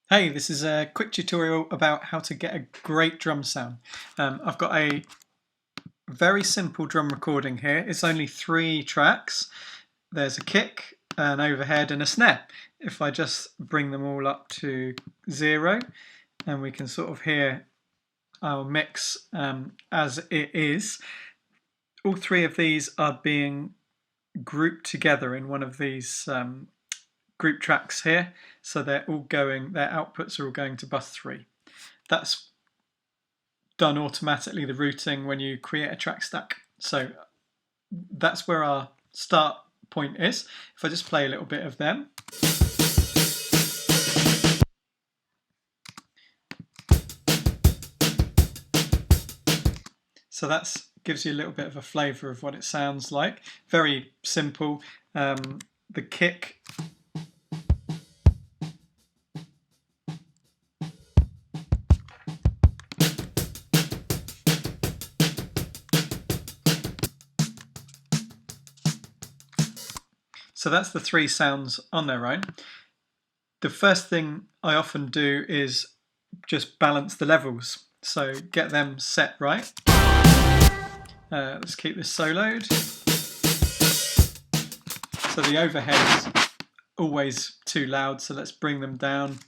Hey, this is a quick tutorial about how to get a great drum sound. I've got a very simple drum recording here. It's only 3 tracks. There's a kick, an overhead and a snare. If I just bring them all up to 0 and we can sort of hear our mix as it is. All 3 of these are being grouped together in one of these group tracks here, so their outputs are all going to bus 3. That's done automatically, the routing, when you create a track stack. So that's where our start point is. If I just play a little bit of them. So that gives you a little bit of a flavour of what it sounds like. Very simple. The kick So that's the 3 sounds on their own. The first thing I often do is just balance the levels. So get them set right. Let's keep this soloed. So the overhead's always too loud, so let's bring them down.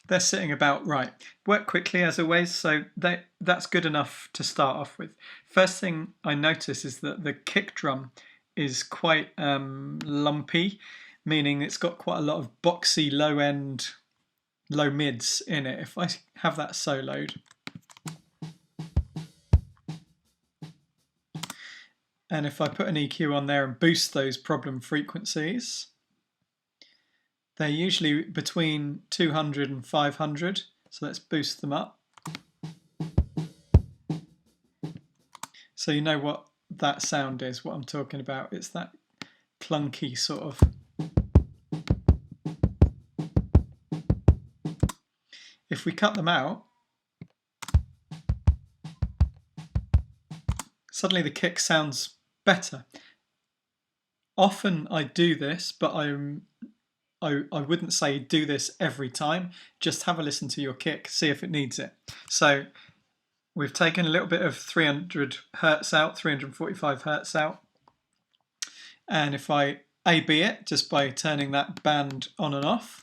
They're sitting about right. Work quickly as always, so that's good enough to start off with. First thing I notice is that the kick drum is quite lumpy, meaning it's got quite a lot of boxy low mids in it. If I have that soloed, and if I put an EQ on there and boost those problem frequencies, they're usually between 200 and 500, so let's boost them up. So you know what that sound is, what I'm talking about. It's that clunky sort of. If we cut them out, suddenly the kick sounds better. Often I do this, but I wouldn't say do this every time. Just have a listen to your kick, see if it needs it. So we've taken a little bit of 300 hertz out, 345 hertz out. And if I A/B it just by turning that band on and off,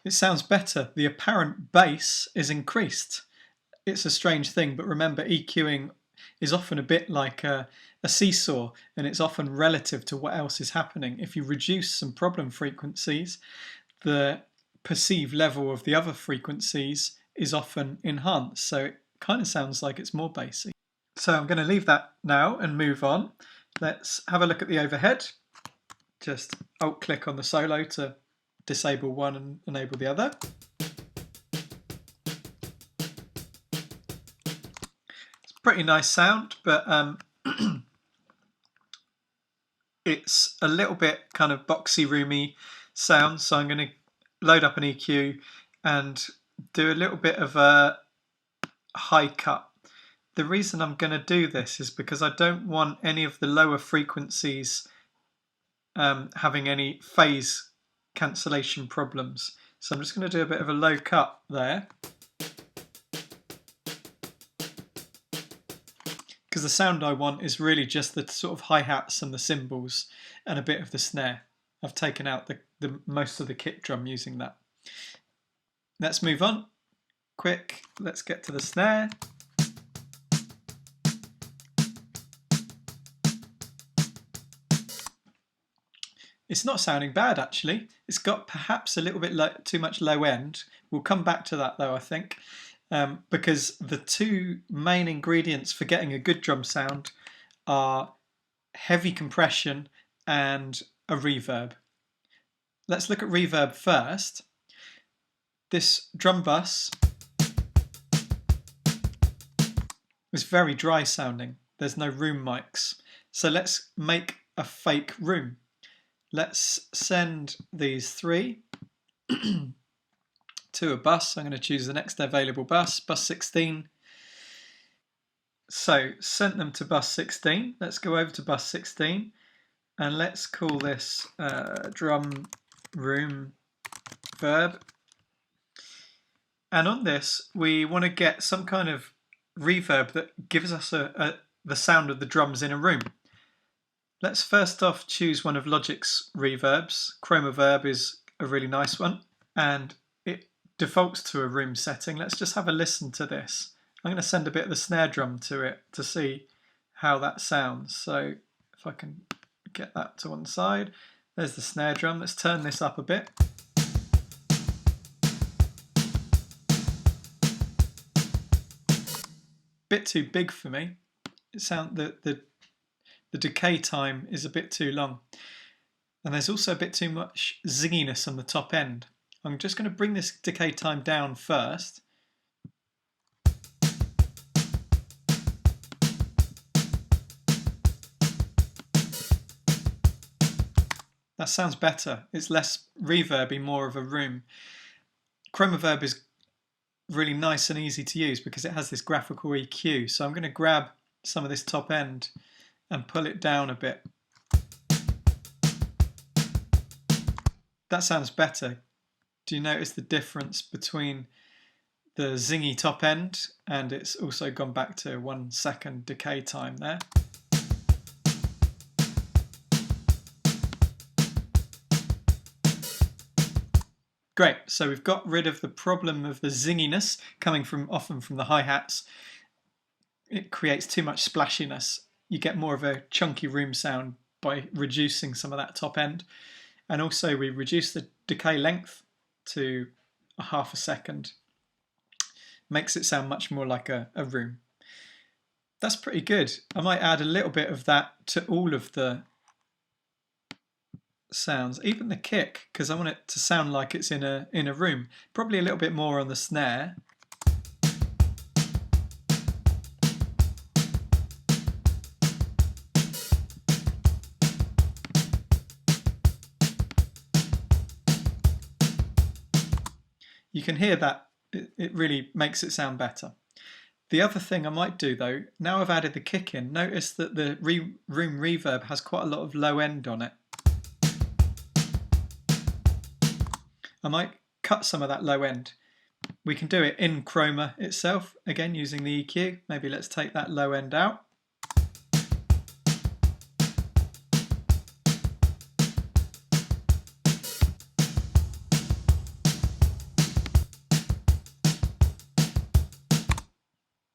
it sounds better. The apparent bass is increased. It's a strange thing, but remember, EQing is often a bit like a seesaw, and it's often relative to what else is happening. If you reduce some problem frequencies, the perceived level of the other frequencies is often enhanced, so it kind of sounds like it's more bassy. So I'm going to leave that now and move on. Let's have a look at the overhead. Just alt-click on the solo to disable one and enable the other. Pretty nice sound, but it's a little bit kind of boxy, roomy sound, so I'm going to load up an EQ and do a little bit of a high cut. The reason I'm going to do this is because I don't want any of the lower frequencies having any phase cancellation problems. So I'm just going to do a bit of a low cut there, because the sound I want is really just the sort of hi-hats and the cymbals and a bit of the snare. I've taken out the most of the kick drum using that. Let's move on. Quick, let's get to the snare. It's not sounding bad actually. It's got perhaps a little bit too much low end. We'll come back to that though, I think. Because the 2 main ingredients for getting a good drum sound are heavy compression and a reverb. Let's look at reverb first. This drum bus is very dry sounding. There's no room mics. So let's make a fake room. Let's send these 3 to a bus. I'm going to choose the next available bus, bus 16. So sent them to bus 16. Let's go over to bus 16 and let's call this drum room verb. And on this, we want to get some kind of reverb that gives us the sound of the drums in a room. Let's first off choose one of Logic's reverbs. Chroma Verb is a really nice one, and it defaults to a room setting. Let's just have a listen to this. I'm going to send a bit of the snare drum to it to see how that sounds. So if I can get that to one side, there's the snare drum. Let's turn this up a bit. Bit too big for me. It sound the decay time is a bit too long, and there's also a bit too much zinginess on the top end. I'm just going to bring this decay time down first. That sounds better. It's less reverby, more of a room. Chroma Verb is really nice and easy to use because it has this graphical EQ. So I'm going to grab some of this top end and pull it down a bit. That sounds better. Do you notice the difference between the zingy top end, and it's also gone back to 1 second decay time there. Great, so we've got rid of the problem of the zinginess coming often from the hi-hats. It creates too much splashiness. You get more of a chunky room sound by reducing some of that top end. And also we reduce the decay length to a half a second. Makes it sound much more like a room. That's pretty good. I might add a little bit of that to all of the sounds, even the kick, because I want it to sound like it's in a room. Probably a little bit more on the snare. You can hear that it really makes it sound better. The other thing I might do though, now I've added the kick in, notice that the room reverb has quite a lot of low end on it. I might cut some of that low end. We can do it in Chroma itself, again using the EQ. Maybe let's take that low end out.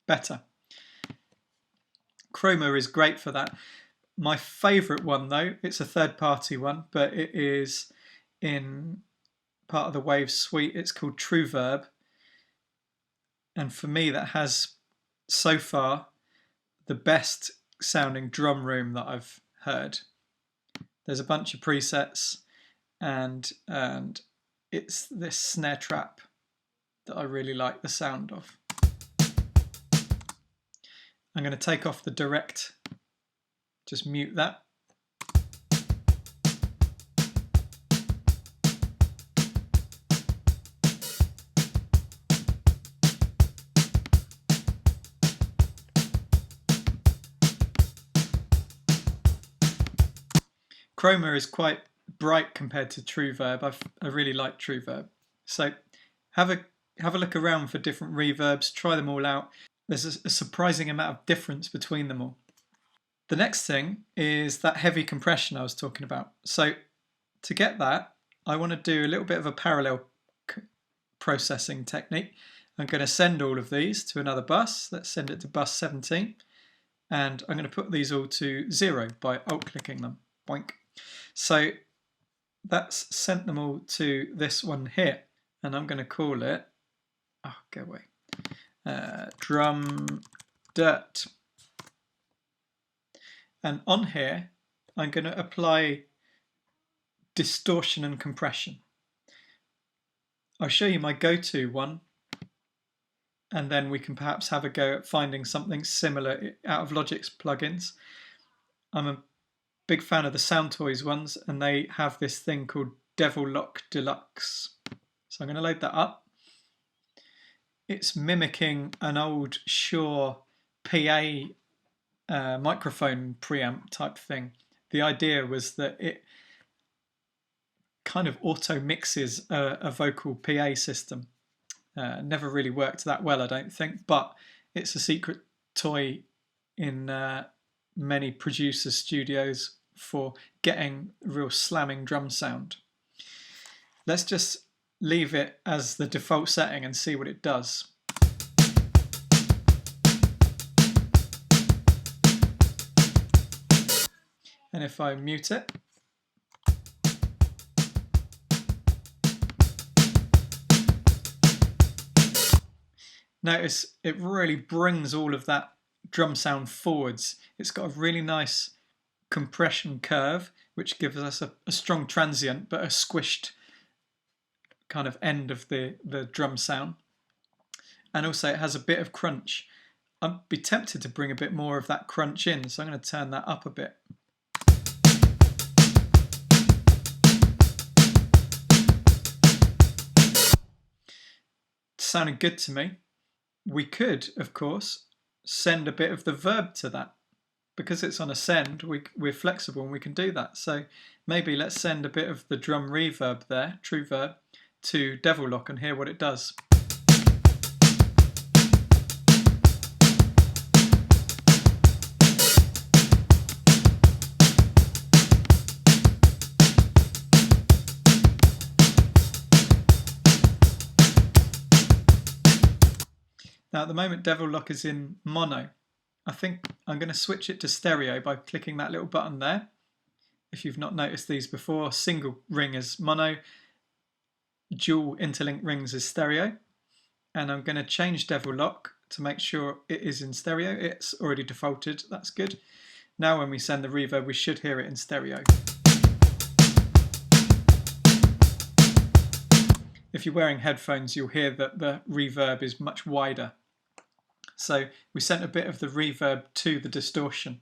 Better. Chroma is great for that. My favourite one though, it's a third-party one, but it is in part of the Wave suite. It's called True Verb, and for me that has so far the best sounding drum room that I've heard. There's a bunch of presets, and it's this snare trap that I really like the sound of. I'm going to take off the direct, just mute that. Chroma is quite bright compared to True Verb. I really like True Verb. So have a look around for different reverbs, try them all out. There's a surprising amount of difference between them all. The next thing is that heavy compression I was talking about. So to get that, I want to do a little bit of a parallel processing technique. I'm going to send all of these to another bus. Let's send it to bus 17. And I'm going to put these all to 0 by alt-clicking them. Boink. So that's sent them all to this one here. And I'm going to call it, oh, go away. Drum dirt. And on here I'm going to apply distortion and compression. I'll show you my go-to one, and then we can perhaps have a go at finding something similar out of Logic's plugins. I'm a big fan of the Sound Toys ones, and they have this thing called Devil Lock Deluxe. So I'm going to load that up. it's mimicking an old Shure PA microphone preamp type thing. The idea was that it kind of auto mixes a vocal PA system. Never really worked that well, I don't think, but it's a secret toy in many producer studios for getting real slamming drum sound. Let's just leave it as the default setting and see what it does. And if I mute it, notice it really brings all of that drum sound forwards. It's got a really nice compression curve, which gives us a strong transient, but a squished kind of end of the drum sound. And also it has a bit of crunch. I'd be tempted to bring a bit more of that crunch in, so I'm going to turn that up a bit. Sounded good to me. We could, of course, send a bit of the verb to that. Because it's on a send, we're flexible and we can do that. So maybe let's send a bit of the drum reverb there, true verb, to Devil Lock and hear what it does. Now at the moment Devil Lock is in mono. I think I'm going to switch it to stereo by clicking that little button there. If you've not noticed these before, single ring is mono, dual interlinked rings is stereo. And I'm going to change Devil Lock to make sure it is in stereo. It's already defaulted, that's good. Now when we send the reverb, we should hear it in stereo. If you're wearing headphones, you'll hear that the reverb is much wider. So we sent a bit of the reverb to the distortion.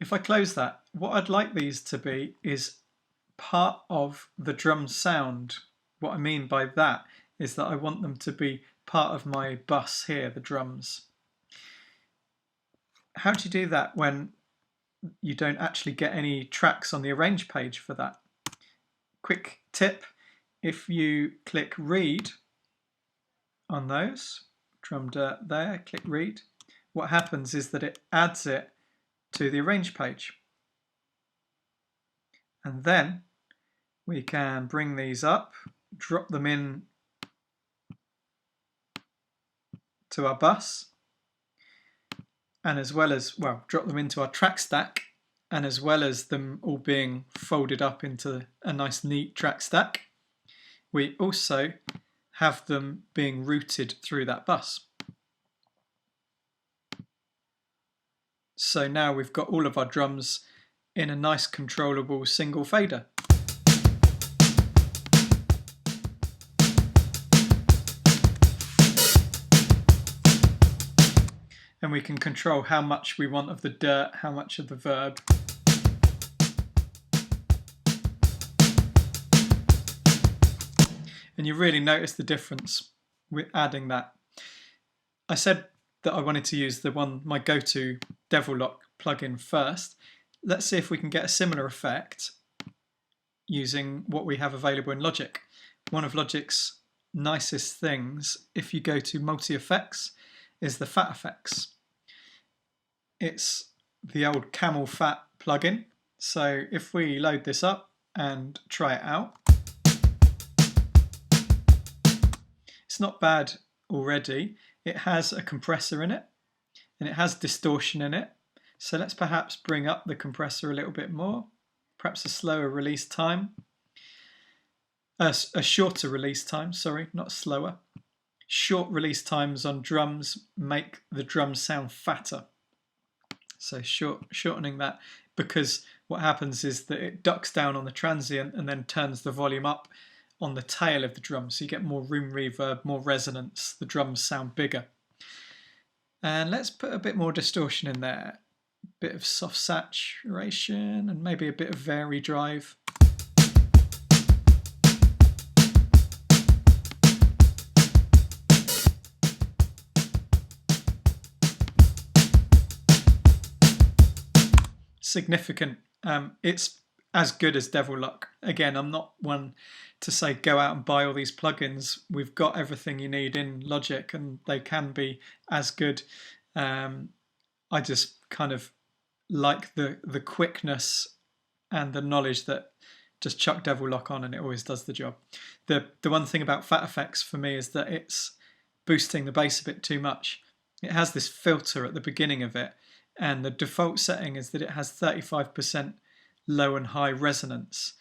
If I close that, what I'd like these to be is part of the drum sound. What I mean by that is that I want them to be part of my bus here, the drums. How do you do that when you don't actually get any tracks on the arrange page for that? Quick tip, if you click read on those, drum dirt there, click read, what happens is that it adds it to the arrange page. And then we can bring these up, drop them in to our bus, and as well as, well, drop them into our track stack, and as well as them all being folded up into a nice neat track stack, we also have them being routed through that bus. So now we've got all of our drums in a nice controllable single fader. And we can control how much we want of the dirt, how much of the verb. And you really notice the difference with adding that. I said that I wanted to use my go-to Devil Lock plugin first. Let's see if we can get a similar effect using what we have available in Logic. One of Logic's nicest things, if you go to multi-effects, is the fat effects. It's the old Camel Fat plugin. So if we load this up and try it out, it's not bad already. It has a compressor in it and it has distortion in it. So let's perhaps bring up the compressor a little bit more, perhaps a slower release time, a shorter release time, sorry, not slower. Short release times on drums make the drums sound fatter. So shortening that, because what happens is that it ducks down on the transient and then turns the volume up on the tail of the drum, so you get more room reverb, more resonance, the drums sound bigger. And let's put a bit more distortion in there, a bit of soft saturation and maybe a bit of vary drive. significant. It's as good as Devil Lock. Again, I'm not one to say go out and buy all these plugins. We've got everything you need in Logic, and they can be as good. I just kind of like the quickness and the knowledge that just chuck Devil Lock on and it always does the job. The one thing about Fat Effects for me is that it's boosting the bass a bit too much. It has this filter at the beginning of it, and the default setting is that it has 35% low and high resonance.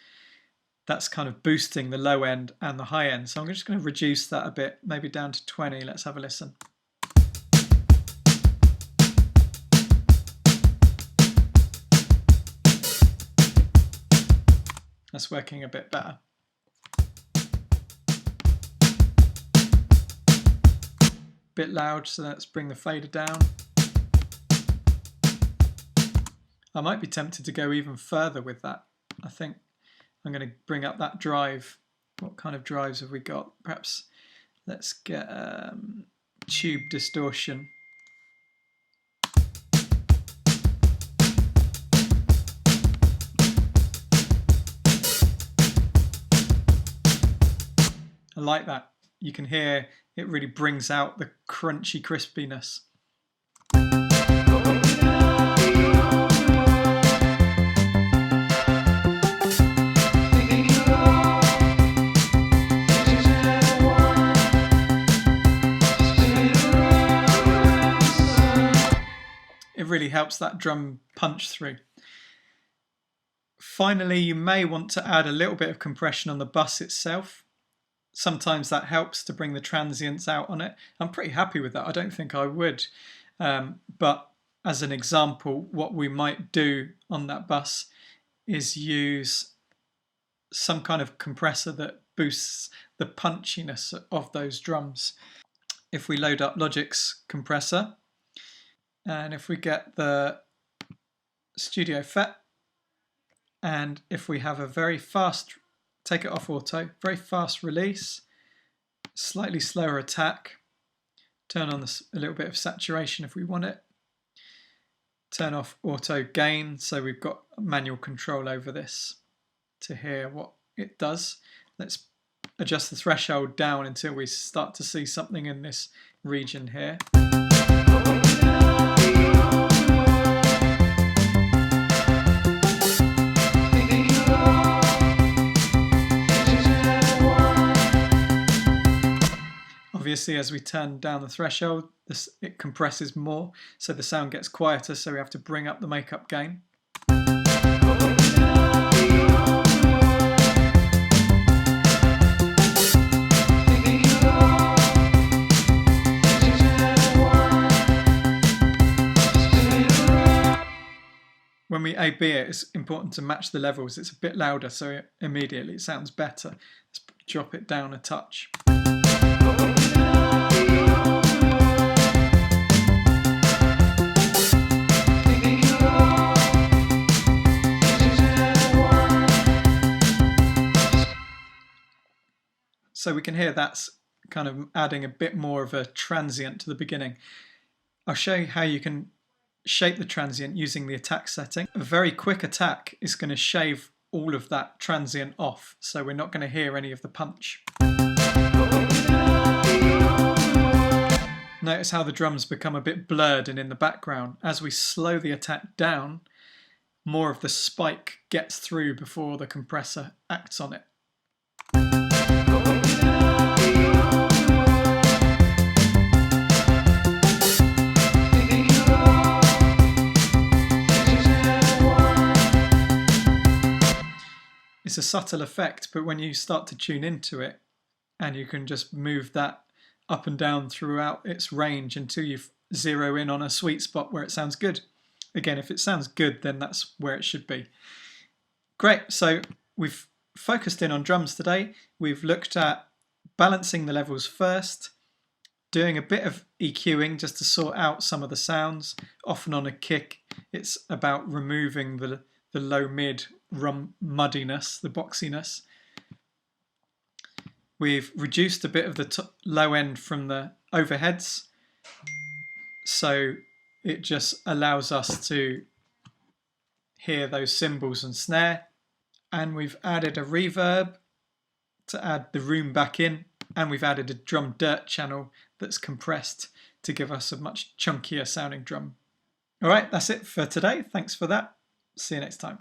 That's kind of boosting the low end and the high end. So I'm just going to reduce that a bit, maybe down to 20. Let's have a listen. That's working a bit better. Bit loud, so let's bring the fader down. I might be tempted to go even further with that. I think I'm going to bring up that drive. What kind of drives have we got? Perhaps let's get tube distortion. I like that. You can hear it really brings out the crunchy crispiness. It really helps that drum punch through. Finally, you may want to add a little bit of compression on the bus itself. Sometimes that helps to bring the transients out on it. I'm pretty happy with that. I don't think I would. But as an example, what we might do on that bus is use some kind of compressor that boosts the punchiness of those drums. If we load up Logic's compressor, and if we get the Studio FET, and if we have a very fast, take it off auto, very fast release, slightly slower attack, turn on a little bit of saturation if we want it, turn off auto gain, so we've got manual control over this to hear what it does. Let's adjust the threshold down until we start to see something in this region here. Obviously, as we turn down the threshold, it compresses more, so the sound gets quieter, so we have to bring up the makeup gain. When we A/B it, it's important to match the levels. It's a bit louder, so immediately it sounds better. Let's drop it down a touch. So we can hear that's kind of adding a bit more of a transient to the beginning. I'll show you how you can shape the transient using the attack setting. A very quick attack is going to shave all of that transient off, so we're not going to hear any of the punch. Notice how the drums become a bit blurred and in the background. As we slow the attack down, more of the spike gets through before the compressor acts on it. It's a subtle effect, but when you start to tune into it, and you can just move that up and down throughout its range until you zero in on a sweet spot where it sounds good. Again, if it sounds good, then that's where it should be. Great, so we've focused in on drums today. We've looked at balancing the levels first, doing a bit of EQing just to sort out some of the sounds. Often on a kick, it's about removing the low-mid muddiness, the boxiness. We've reduced a bit of the low end from the overheads, so it just allows us to hear those cymbals and snare. And we've added a reverb to add the room back in, and we've added a drum dirt channel that's compressed to give us a much chunkier sounding drum. All right, that's it for today. Thanks for that. See you next time.